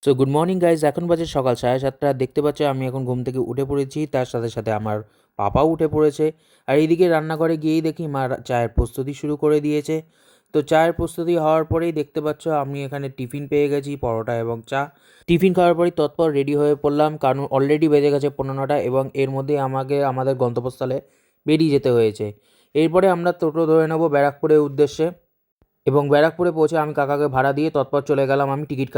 So good morning guys, এখন বাজে সকাল 7:30। দেখতে পাচ্ছ আমি এখন ঘুম থেকে উঠে পড়েছি, তার সাথে সাথে আমার পাপাও উঠে পড়েছে। আর এইদিকে রান্নাঘরে গিয়েই দেখি মা চায়ের প্রস্তুতি শুরু করে দিয়েছে। তো চায়ের প্রস্তুতি হওয়ার পরেই দেখতে পাচ্ছ আমি এখানে টিফিন পেয়ে গেছি, পরোটা এবং চা। টিফিন খাওয়ার পরেই তৎপর রেডি হয়ে পড়লাম, কারণ অলরেডি বেজে গেছে 15টা এবং এর মধ্যে আমাকে আমাদের গন্তব্যস্থলে বেরিয়ে যেতে হয়েছে। এরপরে আমরা টোটো ধরে নেবো ব্যারাকপুরের উদ্দেশ্যে এবং ব্যারাকপুরে পৌঁছে আমি কাকাকে ভাড়া দিয়ে তৎপর চলে গেলাম আমি টিকিট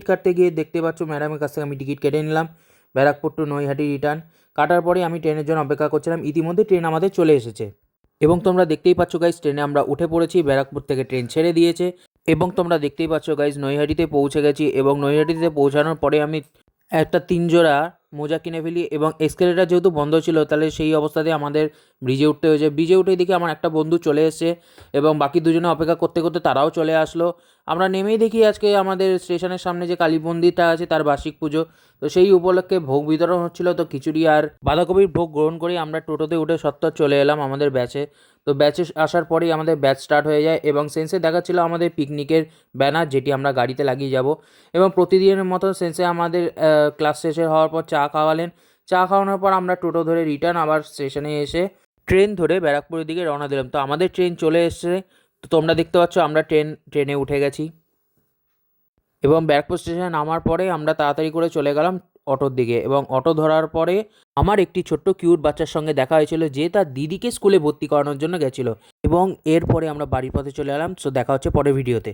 কাটতে গিয়ে দেখতে পাচ্ছ ম্যাডামের কাছ থেকে আমি টিকিট কেটে নিলাম। ব্যারাকপুর টু নৈহাটি রিটার্ন কাটার পরে আমি ট্রেনের জন্য অপেক্ষা করছিলাম। ইতিমধ্যে ট্রেন আমাদের চলে এসেছে এবং তোমরা দেখতেই পাচ্ছ গাইজ ট্রেনে আমরা উঠে পড়েছি। ব্যারাকপুর থেকে ট্রেন ছেড়ে দিয়েছে এবং তোমরা দেখতেই পাচ্ছ গাইজ নৈহাটিতে পৌঁছে গেছি। এবং নৈহাটিতে পৌঁছানোর পরে আমি একটা 3 জোড়া মোজা কিনে ফেলি এবং এসকেলেটার যেহেতু বন্ধ ছিল তাহলে সেই অবস্থাতে আমাদের ব্রিজে উঠতে হয়েছে। ব্রিজে উঠে দিকে আমার একটা বন্ধু চলে এসেছে এবং বাকি দুজনে অপেক্ষা করতে করতে তারাও চলে আসলো। আমরা নেমেই দেখি আজকে আমাদের স্টেশনের সামনে যে কালী মন্দিরটা আছে তার বার্ষিক পুজো। তো সেই উপলক্ষে ভোগ বিতরণ হচ্ছিল, তো খিচুড়ি আর বাঁধাকপির ভোগ গ্রহণ করে আমরা টোটোতে উঠে সত্ত্বর চলে এলাম আমাদের ব্যাচে। তো ব্যাচে আসার পরেই আমাদের ব্যাচ স্টার্ট হয়ে যায় এবং সেন্সে দেখাচ্ছিল আমাদের পিকনিকের ব্যানার, যেটি আমরা গাড়িতে লাগিয়ে যাব। এবং প্রতিদিনের মতো সেন্সে আমাদের ক্লাস শেষ হওয়ার পর চা খাওয়ালেন। চা খাওয়ানোর পর আমরা টোটো ধরে রিটার্ন আবার স্টেশনে এসে ট্রেন ধরে ব্যারাকপুরের দিকে রওনা দিলাম। তো আমাদের ট্রেন চলে এসছে, তো তোমরা দেখতে পাচ্ছ আমরা ট্রেনে উঠে গেছি এবং ব্যারাকপুর স্টেশনে নামার পরে আমরা তাড়াতাড়ি করে চলে গেলাম অটোর দিকে। এবং অটো ধরার পরে আমার একটি ছোট্ট কিউট বাচ্চার সঙ্গে দেখা হয়েছিল, যে তার দিদিকে স্কুলে ভর্তি করানোর জন্য গেছিলো। এবং এরপরে আমরা বাড়ির পথে চলে এলাম। সো দেখা হচ্ছে পরের ভিডিওতে।